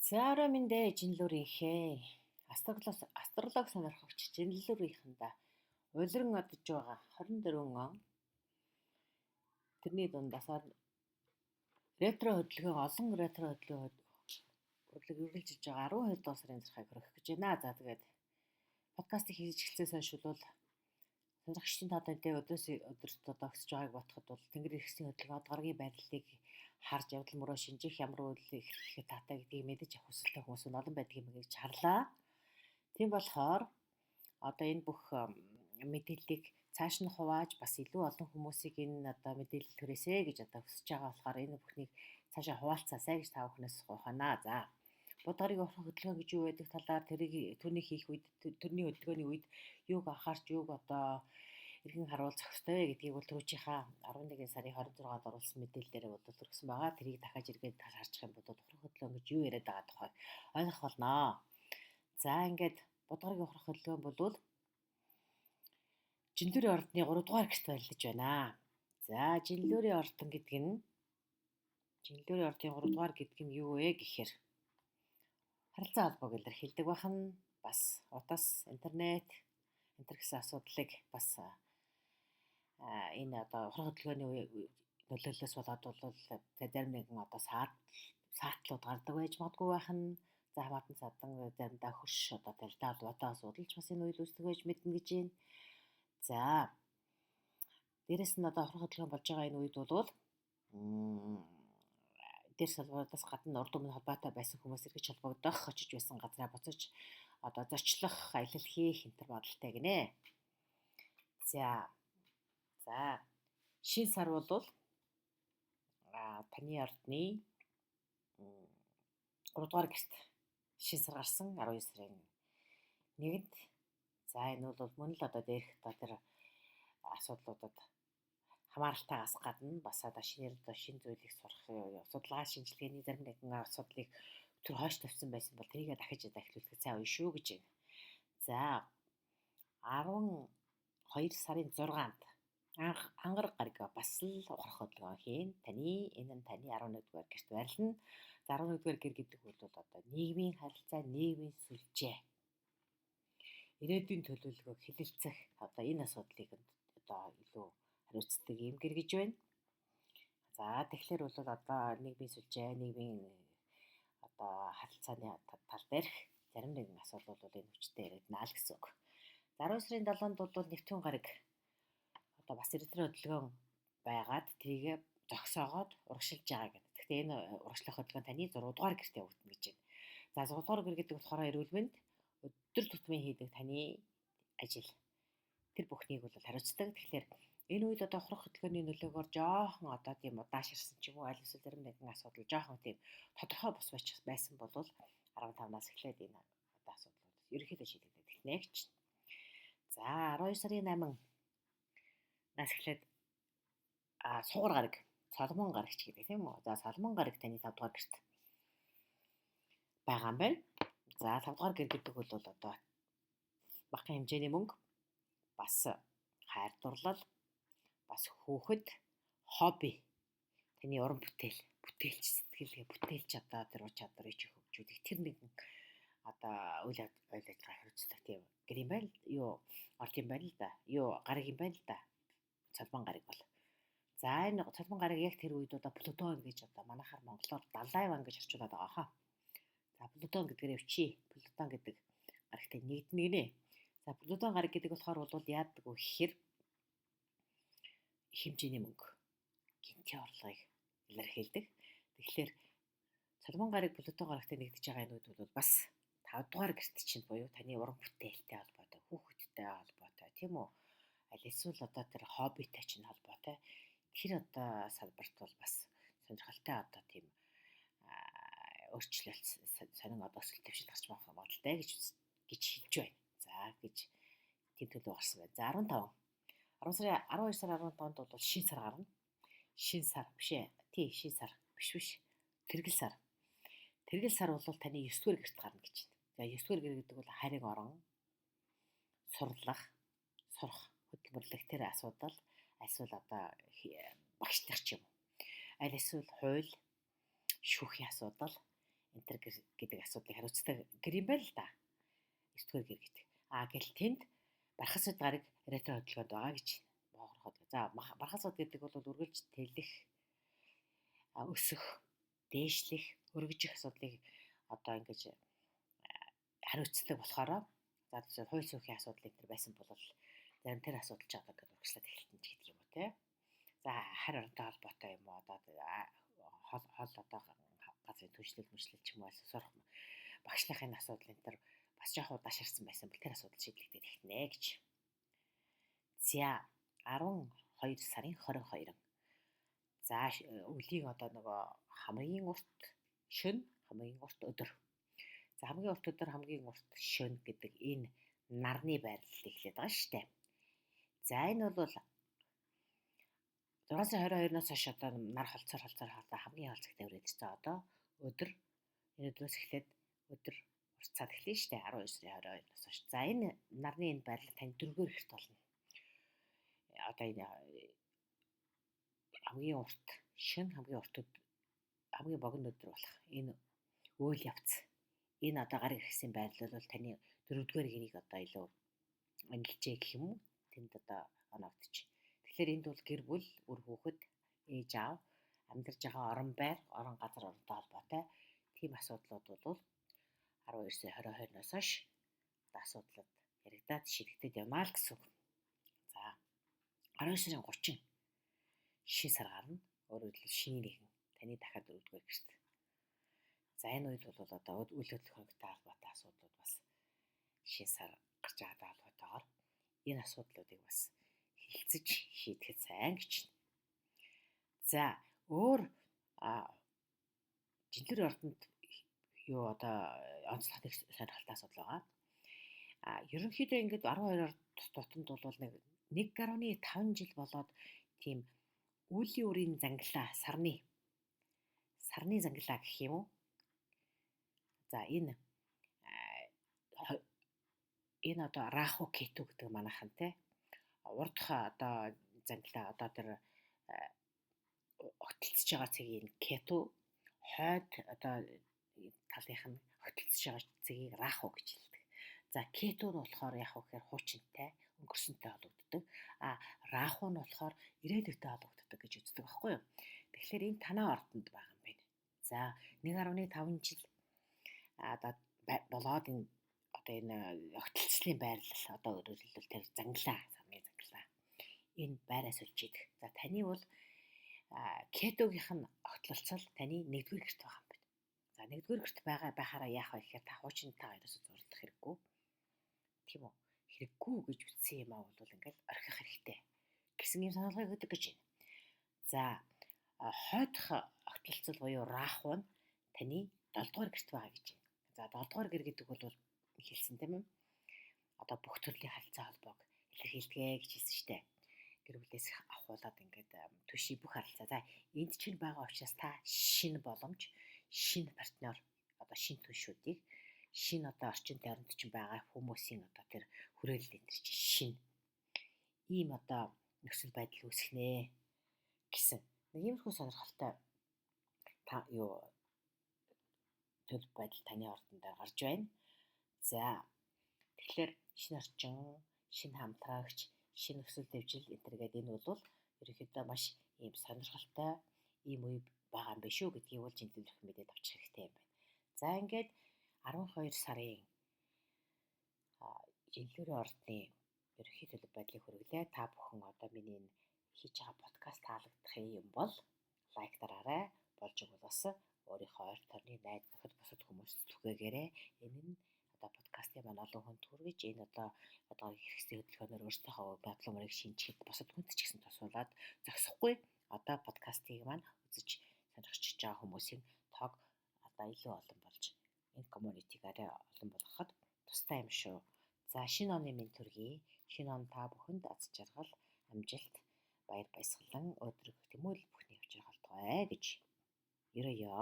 За минь дээ жинлүүрийнхээ астролог сонирхогч жинлүүрийнхэндээ улиран одож байгаа 24 он тэрний дундаас ретро хөдөлгөөн олон ретро хөдөлгөөн үргэлжлэж байгаа 12 дугаар сарын зэрхийг хөрөх гэж байна. За тэгээд подкастыг хийж эхэлсээс хойш бол сонирхогчдын тоо тантай өдөөс өдөрт одоо өсөж байгааг бодоход бол Тэнгэр эрхсийн хөдөлгөөн одгаргийн байдлыг харж явдал мөрөө шинжих ямар үйл эхлэхэд таатай гэдгийг мэдэж авах хүсэлтэй хүмүүс нь олон байдаг юм гэж харлаа. Тийм болохоор одоо энэ бүх мэдээллийг цааш нь хувааж бас илүү олон хүмүүсийг энэ одоо мэдээлэл төрөөсэй гэж одоо хүсэж байгаа болохоор энэ бүхнийг цаашаа хуваалцаасай гэж та бүхнээс гуйхана. За бодгарыг орох хөдөлгөөн гэж юу байдаг талаар түрний хийх үед түрний хөдөлгөөний үед юуг анхаарч юуг одоо эргэн харуул зохистой гэдгийг бол түрүүчийнхаа 11 сарын 26-нд оруулсан мэдээлэлээр бол төрсөн байгаа. Тэрийг дахиад эргээд харчих юм бол ухрах хөдөлгөөн гэж юу яриад байгаа тухай ойлгох болноо. За ингээд бодгарыг ухрах хөдөлгөөн бол жинлүүрийн ордны 3 дугаар гэрт байлдаж байна. За жинлүүрийн ордон гэдэг нь жинлүүрийн ордын 3 дугаар гэдэг нь юу вэ гэхээр харилцаа холбоог илэрхийлдэг бахан бас утас интернет гэсэн асуудлыг бас энэ одоо ухрах хөдөлгөөний нөлөөллөөс болоод бол зарим нэгэн одоо саатлууд гардаг байж магадгүй бахан за хамаатан садан заримдаа хөрш одоо талдаа холбоотой асуудалч бас энэ үед үүсдэг байж мэднэ гэж байна. За дээрэс нь одоо ухрах хөдөлгөөн болж байгаа энэ үед бол дээр салбараас гадна урд өмнө холбоотой байсан хүмүүс эргэж холбогдох очиж байсан газраа буцаж одоо зочлох аялал хийх энтер бодолтой гинэ. За шинэ сар бол таны ордны 3 дугаар гэрт шинэ сар гарсан 12 сарын 1-нд. За энэ бол мөн л одоо дээрх тэр асуудлуудад хамааралтайгаас гадна бас одоо шинээр шинэ зүйлийг сурах судалгаа шинжилгээний зарим нэгэн асуудлыг өтөр хойш тавьсан байсан бол тэрийг дахиж дахиулах цай уу шүү гэж байна. За 12 сарын 6-нд ангараг гараг бас л ухрах хөдөлгөөн хийн. Энэ нь таны 11-р гэрт байрлана. За 11-р гэр гэдэг бол одоо нийгмийн харилцаа, нийгмийн сүлжээ. Ирээдүйн төлөвлөгөөг хэлэлцэх одоо энэ асуудлыг одоо илүү хариуцдаг юм гэр гэж байна. За тэгэхээр бол одоо нийгмийн сүлжээ, нийгмийн одоо харилцааны тал дээрх зарим нэгэн асуудал бол энэ хүчтэй яригдана л гэсэн үг. За 12 сарын 7-нд бол нэвтрүүн гараг одоо бас ретро хөдөлгөөн байгаад тэрийг зогсоогоод урагшилж байгаа гэдэг. Гэхдээ энэ урагшлах хөдөлгөөн таны 6 дугаар гэрт явагдана гэж байна. За 6 дугаар гэр гэдэг болохоор эрүүл мэнд өдөр тутмын хийдэг таны ажил. Тэр бүхнийг бол хариуцдаг. Тэгэхээр энэ үед одоо ухрах хөдөлгөөний нөлөөгөөр жоохон одоо тийм удааширсан ч юм уу аль эсвэл зарим нэгэн асуудал жоохон тийм тодорхой бос байсан бол 15-наас эхлээд энэ одоо асуудлууд ерөнхийдөө шийдэгдэх эхнэ гэж. За 12 сарын 8-наас эхлээд сугар гараг, соломон гарагч гэдэг тийм үү. За соломон гараг таны 5 дугаар гэрт байгаа юм байна. За 5 дугаар гэр гэдэг бол одоо багахан хэмжээний мөнгө бас хайр дурлал бас хүүхэд хобби таны уран бүтээлч сэтгэлгээ бүтээлч одоо тэр ур чадварыг хөгжүүлэх тэр нэгэн одоо үйл ажиллагаа хариуцлага тийм гэр юм байна л юу орд юм байна л да юу гараг юм байна л да цалбан гараг бол за энэ цалбан гараг яг тэр үед одоо Плутон гэж одоо манайхаар монголоор далайван гэж орчуулад байгаа хаа. За Плутон гэдгээр өвчий Плутон гэдэг гарагтай нэгднэ гинэ. За Плутон гараг гэдэг болохоор бол яадаг вэ гэхээр хэмжээний мөнгө гинти орлогыг илэрхийлдэг. Тэгэхээр цалбан гараг Плутон гарагтай нэгдэж байгаа энэ үед бол бас 5 дугаар гэрт чинь буюу таны уран бүтээлтэй холбоотой, хүүхэдтэй холбоотой тийм үү? Аль эсвэл одоо тэр хоббитэй чинь холбоотой. Тэр одоо салбарт бол бас сонирхолтой одоо тийм өөрчлөлт сонин одоо өсөлт төвшил гарч байгаа бодолтой гэж хэлж байна. За гэж тийм төлөв гарсан байна. За 12 сарын 15-нд бол шинэ сар гарна. Шинэ сар биш ээ. Тий, шинэ сар биш. Тэргэл сар. Тэргэл сар бол таны 9-р гэрт гарна гэж байна. За 9-р гэр гэдэг бол хариг орон, сурлах, сурах, хөдөлмөрлөх тэр асуудал эсвэл одоо багшлах ч юм уу. Аль эсвэл хууль, шүүхийн асуудал энтер гэдэг асуудлыг хариуцдаг гэр юм байна л да. 9-р гэр гэдэг. Гэл тэнд бархас уд гараг ретро хөдөлгөөнд байгаа гэж боогор хотлоо. За бархас уд гэдэг бол үргэлж тэлэх, өсөх, дээшлэх, өргөжих асуудлыг одоо ингэж хариуцдаг болохоор за тэгэхээр хууль зүйн асуудал энэ байсан бол зарим тэр асуудал ч одоо ингээд урагшлаад эхэлтэн ч гэдэг юм уу те. За харь оронтой холбоотой юм уу одоо хол одоо газрын түншлэл мөрчлөл ч юм уу сурах багшлахын асуудал энэ төр бас жоохон удаширсан байсан бол тэр асуудал шийдлэгдээд эхнэ гэж. За 12 сарын 22. За өлийн одоо нөгөө хамгийн урт шөнө, хамгийн урт өдөр. За хамгийн урт өдөр, хамгийн урт шөнө гэдэг энэ нарны байрлал эхлээд байгаа шүү дээ. За энэ бол 622-наас хойш одоо нар холцоор одоо хамгийн холцогтой үргэлжлээ одоо өдөр энэ өдрөөс эхлээд өдөр уртцаад эхлэв шүү дээ 12 сарын 22-наас хойш. За энэ нарны энэ байрлал тань дөрвөөр ихт болно. Одоо энэ хамгийн урт шөнө, хамгийн урт өдөр, хамгийн богино өдөр болох энэ үйл явц. Энэ одоо гараг ирсэн байрлал бол таны 4-р гэрийг одоо илүү анилжээ гэх юм уу? Тэнд одоо оногдчих. Тэгэхээр энд бол гэр бүл, үр хүүхэд, ээж аав, амьдарч байгаа орон байр, орон газар оронтой холбоотой тийм асуудлууд бол 12 сарын 22-наас хойш асуудлууд яригадаад шийдэгдээд явна л гэсэн үг. За 12 сарын 30 шин сар гарна. Өөрөөр хэлбэл шинийн нэгэн таны дахиад 4-р гэрт. За энэ үед бол одоо үйл хөдлөлтөөнтэй холбоотой асуудлууд бас шин сар гарч байгаа холбоотойгоор энэ асуудлуудыг бас хилцэж шийдэхэд сайн гэж. За өөр жинхэнэ ордонд юу одоо онцлог нэг сонирхолтой асуудал байгаа. Ерөнхийдөө ингээд 12 тутамд бол 1.5 жил болоод тийм үлийн үрийн занглаа, сарны занглаа гэх юм уу? За энэ одоо раху кету гэдэг манайхан те урдх одоо занглаа одоо тэр огтлцож байгаа цэгийг кету хойд одоо талынх нь огтлцож байгаа цэгийг раху гэж хэлдэг. За кету нь болохоор яг хөөр хуучинтай өнгөрсөнтэй холбогддог. Раху нь болохоор ирээдүйтэй холбогддог гэж үздэг байхгүй юу? Тэгэхээр энэ танаа ордонд байгаа юм байна. За 1.5 жил одоо болоод энэ одоо энэ огтлцлын байрлал одоо өөрөөр хэлбэл тэр занглаа, сарны занглаа энэ байраас үлчээд. За таны бол кетогийнх нь огтлцол таны 1-р гэрт байгаа юм байна. За 1-р гэрт байхаараа яах вэ гэхээр та хуучинтай хоёроос зурлах хэрэггүй. Тийм үү? Хэрэггүй гэж үтсэн юм аа бол ингээл орхих хэрэгтэй гэсэн юм саналгыг өгдөг гэж байна. За хойдох огтлцол буюу раху нь таны 7-р гэрт байгаа гэж байна. За 7-р гэр гэдэг бол хэлсэн тийм үү? Одоо бүх төрлийн харилцаа холбоог илэрхийлдэг гэж хэлсэн шүү дээ. Гэр бүлээс авахуулаад ингээд төший бүх харилцаа. За энд чинь байгаа учраас та шинэ боломж, шинэ партнер, одоо шинэ түншүүдийг, шинэ одоо орчин тойронд чинь байгаа хүмүүсийн одоо тэр хүрээлэл энэ чинь шинэ ийм одоо нөхцөл байдал үүсгэнэ гэсэн нэг иймэрхүү сонирхолтой та юу төр байдал таны ордонд гарч байна. За тэгэхээр шинэ орчин, шинэ хамтраагч, шинэ нөхцөл дэвжил энтергээд энэ бол ерөнхийдөө маш ийм сонирхолтой ийм үе байгаа юм биш үү гэдгийг бол жинхэнэ мэдээд авчих хэрэгтэй юм байна. За ингээд 12 сарын жинхэнэ ордны ерөнхий төлөв байдлыг хүргэлээ. Та бүхэн одоо миний энэ хийж байгаа подкаст таалагдах юм бол лайк дараарай. Болж игэл бас өөрийнхөө ойр тойрны найз нөхөд бусад хүмүүст түгээгээрэй. Энэ нь одоо подкастын маань олон хүнд хүргэж энэ одоо хэрэгслийн хөдөлгөөнөөр өөрсдийнхөө бодлого мөрийг шинжихэд бусад хүнд ч гэсэн тусуулаад зогсохгүй одоо подкастыг маань үзэж сонирхож байгаа хүмүүсийн тоог одоо илүү олон болж энэ community-г арай олон болгоход тустай юм шүү. За шинэ оны минь төргий. Шинэ он та бүхэнд аз жаргал, амжилт, баяр баясгалан өдрөх тэмүүлэл бүхний авчир холтгой гэж ерөөё.